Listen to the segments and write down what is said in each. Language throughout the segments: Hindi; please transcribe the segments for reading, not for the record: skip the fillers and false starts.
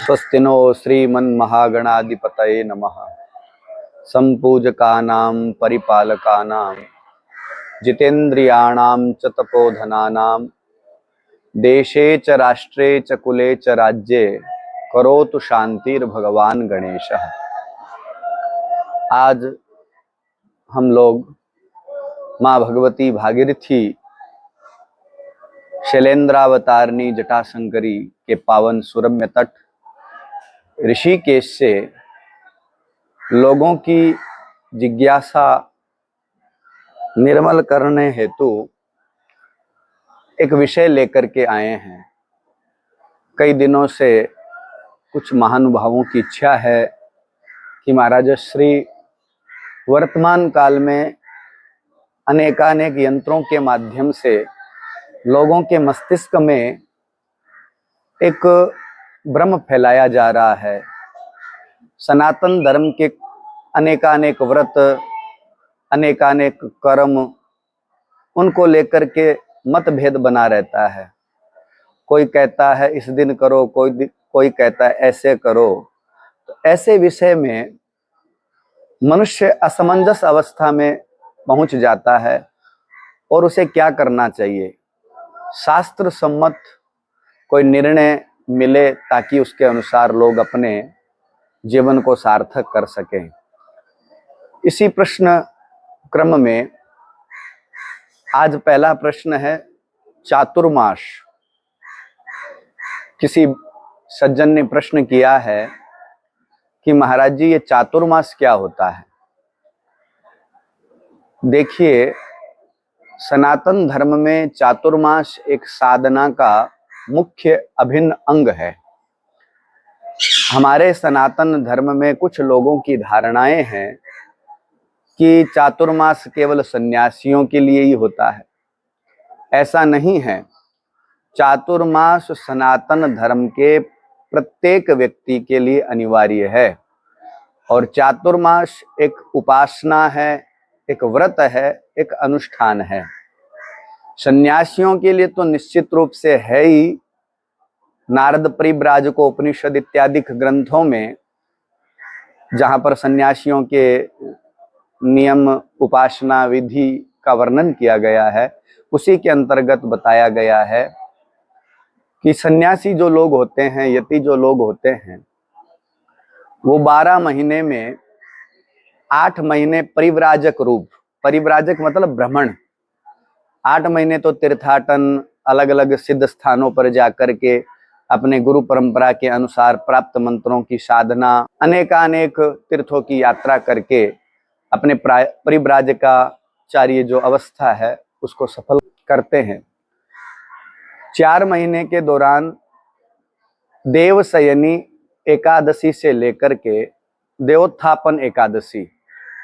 स्वस्तिनो श्रीमन्महागणाधिपतये नमः। संपूजकानां परिपालकानां जितेन्द्रियाणां च तपोधनानां देशे च राष्ट्रे च कुले च राज्ये करोतु शांतिर्भगवान गणेशः। आज हम लोग माँ भगवती भागीरथी शैलेंद्रावतारिणी जटाशंकरी के पावन सुरम्य तट ऋषिकेश से लोगों की जिज्ञासा निर्मल करने हेतु एक विषय लेकर के आए हैं। कई दिनों से कुछ महानुभावों की इच्छा है कि महाराज श्री वर्तमान काल में अनेकानेक यंत्रों के माध्यम से लोगों के मस्तिष्क में एक भ्रम फैलाया जा रहा है। सनातन धर्म के अनेकानेक व्रत, अनेकानेक कर्म, उनको लेकर के मतभेद बना रहता है। कोई कहता है इस दिन करो, कोई कहता है ऐसे करो। तो ऐसे विषय में मनुष्य असमंजस अवस्था में पहुंच जाता है और उसे क्या करना चाहिए। शास्त्र सम्मत कोई निर्णय मिले ताकि उसके अनुसार लोग अपने जीवन को सार्थक कर सकें। इसी प्रश्न क्रम में आज पहला प्रश्न है चातुर्मास। किसी सज्जन ने प्रश्न किया है कि महाराज जी ये चातुर्मास क्या होता है। देखिए, सनातन धर्म में चातुर्मास एक साधना का मुख्य अभिन्न अंग है। हमारे सनातन धर्म में कुछ लोगों की धारणाएं हैं कि चातुर्मास केवल सन्यासियों के लिए ही होता है। ऐसा नहीं है। चातुर्मास सनातन धर्म के प्रत्येक व्यक्ति के लिए अनिवार्य है। और चातुर्मास एक उपासना है, एक व्रत है, एक अनुष्ठान है। सन्यासियों के लिए तो निश्चित रूप से है ही। नारद परिव्राजको उपनिषद इत्यादि ग्रंथों में जहाँ पर सन्यासियों के नियम, उपासना विधि का वर्णन किया गया है, उसी के अंतर्गत बताया गया है कि सन्यासी जो लोग होते हैं, यति जो लोग होते हैं, वो 12 महीने में 8 महीने परिव्राजक रूप, परिव्राजक मतलब भ्रमण, 8 महीने तो तीर्थाटन, अलग अलग सिद्ध स्थानों पर जाकर के अपने गुरु परंपरा के अनुसार प्राप्त मंत्रों की साधना, अनेकानेक तीर्थों की यात्रा करके अपने परिव्राजकाचार्य जो अवस्था है उसको सफल करते हैं। 4 महीने के दौरान देवशयनी एकादशी से लेकर के देवोत्थापन एकादशी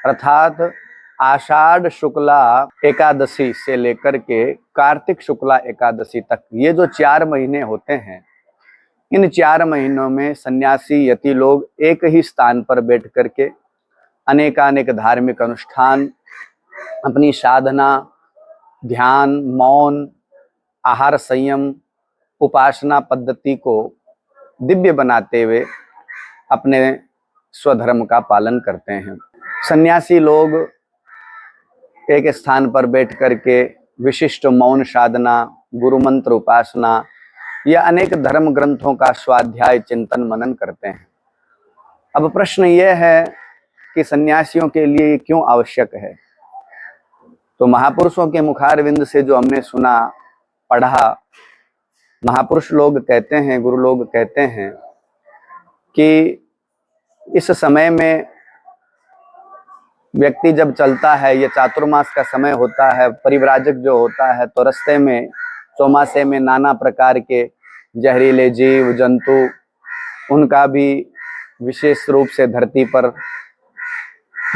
अर्थात आषाढ़ शुक्ला एकादशी से लेकर के कार्तिक शुक्ला एकादशी तक, ये जो 4 महीने होते हैं, इन 4 महीनों में सन्यासी यति लोग एक ही स्थान पर बैठ करके अनेकानेक धार्मिक अनुष्ठान, अपनी साधना, ध्यान, मौन, आहार संयम, उपासना पद्धति को दिव्य बनाते हुए अपने स्वधर्म का पालन करते हैं। सन्यासी लोग एक स्थान पर बैठ करके विशिष्ट मौन साधना, गुरु मंत्र उपासना या अनेक धर्म ग्रंथों का स्वाध्याय, चिंतन, मनन करते हैं। अब प्रश्न यह है कि सन्यासियों के लिए ये क्यों आवश्यक है। तो महापुरुषों के मुखारविंद से जो हमने सुना, पढ़ा, महापुरुष लोग कहते हैं, गुरु लोग कहते हैं कि इस समय में व्यक्ति जब चलता है, ये चातुर्मास का समय होता है, परिव्राजक जो होता है, तो रास्ते में चौमासे में नाना प्रकार के जहरीले जीव जंतु, उनका भी विशेष रूप से धरती पर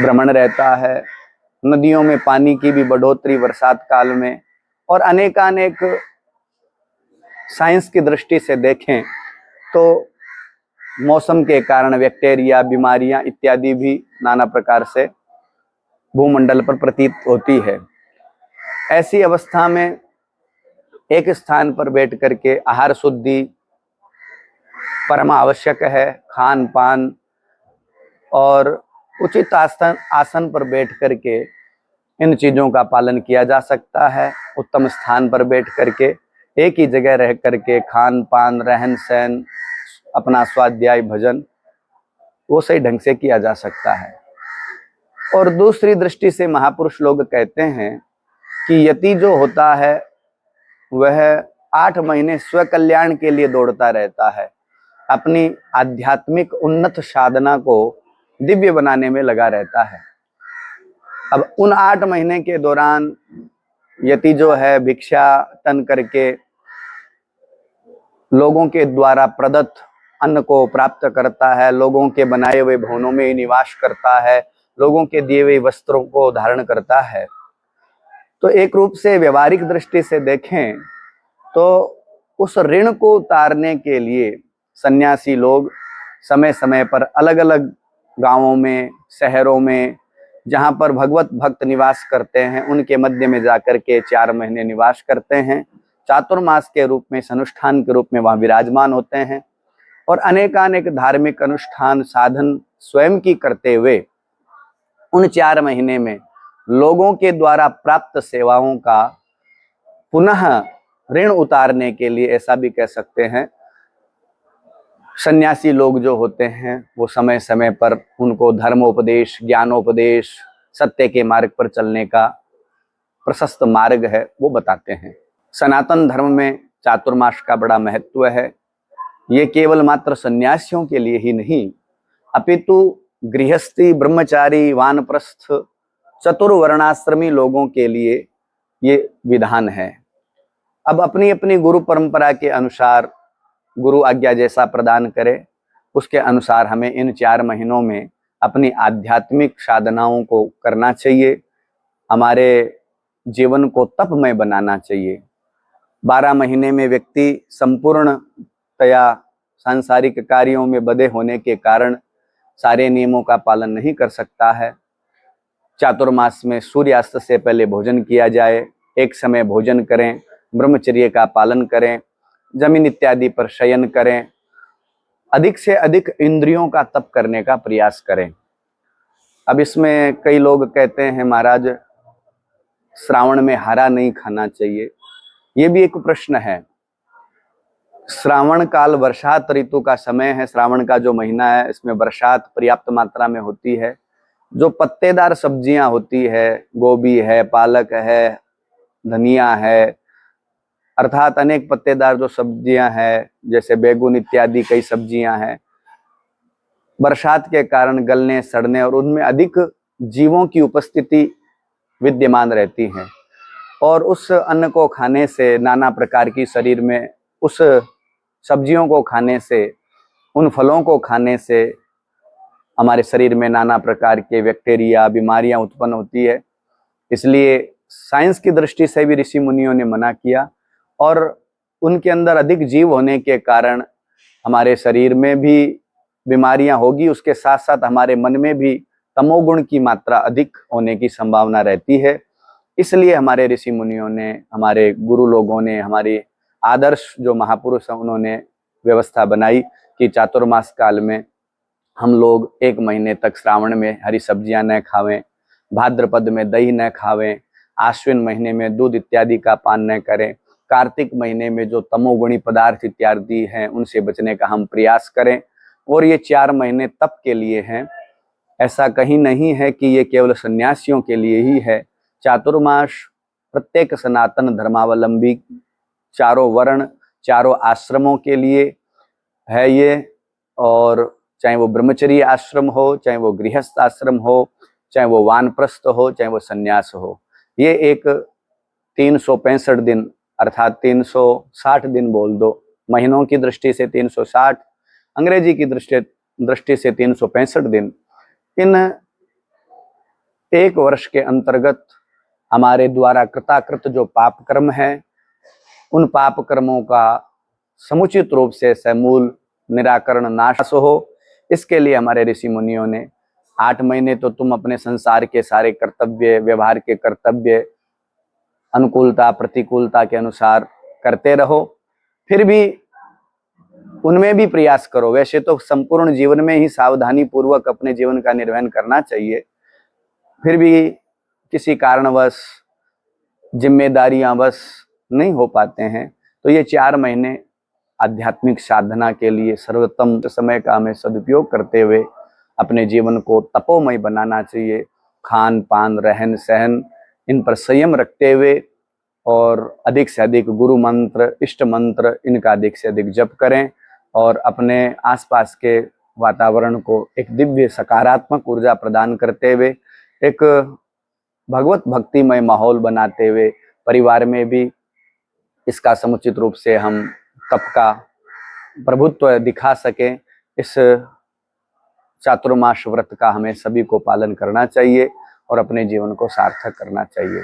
भ्रमण रहता है। नदियों में पानी की भी बढ़ोतरी बरसात काल में, और अनेकानेक साइंस की दृष्टि से देखें तो मौसम के कारण बैक्टीरिया, बीमारियां इत्यादि भी नाना प्रकार से भूमंडल पर प्रतीत होती है। ऐसी अवस्था में एक स्थान पर बैठ करके आहार शुद्धि, परम आवश्यक है। खान पान और उचित आसन पर बैठ करके इन चीजों का पालन किया जा सकता है। उत्तम स्थान पर बैठ करके, एक ही जगह रह करके खान पान, रहन सहन, अपना स्वाध्याय, भजन वो सही ढंग से किया जा सकता है। और दूसरी दृष्टि से महापुरुष लोग कहते हैं कि यति जो होता है वह 8 महीने स्व कल्याण के लिए दौड़ता रहता है, अपनी आध्यात्मिक उन्नत साधना को दिव्य बनाने में लगा रहता है। अब उन 8 महीने के दौरान यति जो है भिक्षाटन करके लोगों के द्वारा प्रदत्त अन्न को प्राप्त करता है, लोगों के बनाए हुए भवनों में निवास करता है, लोगों के दिए हुए वस्त्रों को धारण करता है। तो एक रूप से व्यवहारिक दृष्टि से देखें तो उस ऋण को उतारने के लिए सन्यासी लोग समय समय पर अलग अलग गांवों में, शहरों में, जहां पर भगवत भक्त निवास करते हैं, उनके मध्य में जाकर के 4 महीने निवास करते हैं। चातुर्मास के रूप में, अनुष्ठान के रूप में वहां विराजमान होते हैं और अनेकानेक धार्मिक अनुष्ठान साधन स्वयं की करते हुए उन 4 महीने में लोगों के द्वारा प्राप्त सेवाओं का पुनः ऋण उतारने के लिए, ऐसा भी कह सकते हैं, सन्यासी लोग जो होते हैं वो समय समय पर उनको धर्मोपदेश, ज्ञानोपदेश, सत्य के मार्ग पर चलने का प्रशस्त मार्ग है वो बताते हैं। सनातन धर्म में चातुर्मास का बड़ा महत्व है। ये केवल मात्र सन्यासियों के लिए ही नहीं, अपितु गृहस्थी, ब्रह्मचारी, वानप्रस्थ, चतुर्वर्णाश्रमी लोगों के लिए ये विधान है। अब अपनी अपनी गुरु परंपरा के अनुसार गुरु आज्ञा जैसा प्रदान करे, उसके अनुसार हमें इन 4 महीनों में अपनी आध्यात्मिक साधनाओं को करना चाहिए, हमारे जीवन को तपमय बनाना चाहिए। 12 महीने में व्यक्ति संपूर्णतया सांसारिक कार्यों में बंधे होने के कारण सारे नियमों का पालन नहीं कर सकता है। चातुर्मास में सूर्यास्त से पहले भोजन किया जाए, एक समय भोजन करें, ब्रह्मचर्य का पालन करें, जमीन इत्यादि पर शयन करें, अधिक से अधिक इंद्रियों का तप करने का प्रयास करें। अब इसमें कई लोग कहते हैं महाराज श्रावण में हरा नहीं खाना चाहिए, ये भी एक प्रश्न है। श्रावण काल वर्षात ऋतु का समय है, श्रावण का जो महीना है इसमें वर्षात पर्याप्त मात्रा में होती है। जो पत्तेदार सब्जियां होती है, गोभी है, पालक है, धनिया है, अर्थात अनेक पत्तेदार जो सब्जियां हैं जैसे बैगन इत्यादि कई सब्जियां हैं, बरसात के कारण गलने, सड़ने और उनमें अधिक जीवों की उपस्थिति विद्यमान रहती है और उस अन्न को खाने से नाना प्रकार की शरीर में, उस सब्जियों को खाने से, उन फलों को खाने से हमारे शरीर में नाना प्रकार के बैक्टीरिया, बीमारियां उत्पन्न होती है। इसलिए साइंस की दृष्टि से भी ऋषि मुनियों ने मना किया और उनके अंदर अधिक जीव होने के कारण हमारे शरीर में भी बीमारियां होगी, उसके साथ साथ हमारे मन में भी तमोगुण की मात्रा अधिक होने की संभावना रहती है। इसलिए हमारे ऋषि मुनियों ने, हमारे गुरु लोगों ने, हमारे आदर्श जो महापुरुष हैं उन्होंने व्यवस्था बनाई कि चातुर्मास काल में हम लोग 1 महीने तक श्रावण में हरी सब्जियां न खावें, भाद्रपद में दही न खावें, आश्विन महीने में दूध इत्यादि का पान न करें, कार्तिक महीने में जो तमोगुणी पदार्थ इत्यादि हैं उनसे बचने का हम प्रयास करें। और ये 4 महीने तप के लिए हैं, ऐसा कहीं नहीं है कि ये केवल सन्यासियों के लिए ही है। चातुर्मास प्रत्येक सनातन धर्मावलंबी, चारों वर्ण, चारों आश्रमों के लिए है ये। और चाहे वो ब्रह्मचर्य आश्रम हो, चाहे वो गृहस्थ आश्रम हो, चाहे वो वानप्रस्थ हो, चाहे वो सन्यास हो, ये एक 365 दिन अर्थात 360 दिन बोल दो, महीनों की दृष्टि से 360, अंग्रेजी की दृष्टि से 365 दिन, इन 1 वर्ष के अंतर्गत हमारे द्वारा कृताकृत जो पाप कर्म है उन पाप कर्मों का समुचित रूप से समूल निराकरण, नाश हो, इसके लिए हमारे ऋषि मुनियों ने 8 महीने तो तुम अपने संसार के सारे कर्तव्य, व्यवहार के कर्तव्य अनुकूलता प्रतिकूलता के अनुसार करते रहो, फिर भी उनमें भी प्रयास करो। वैसे तो संपूर्ण जीवन में ही सावधानी पूर्वक अपने जीवन का निर्वहन करना चाहिए, फिर भी किसी कारणवश जिम्मेदारियां बस नहीं हो पाते हैं, तो ये 4 महीने आध्यात्मिक साधना के लिए सर्वोत्तम समय का हमें सदुपयोग करते हुए अपने जीवन को तपोमय बनाना चाहिए। खान पान रहन सहन इन पर संयम रखते हुए और अधिक से अधिक गुरु मंत्र इष्ट मंत्र इनका अधिक से अधिक जप करें और अपने आसपास के वातावरण को एक दिव्य सकारात्मक ऊर्जा प्रदान करते हुए एक भगवत भक्तिमय माहौल बनाते हुए परिवार में भी इसका समुचित रूप से हम तप का प्रभुत्व दिखा सकें। इस चातुर्मास व्रत का हमें सभी को पालन करना चाहिए और अपने जीवन को सार्थक करना चाहिए।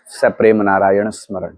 सप्रेम नारायण स्मरण।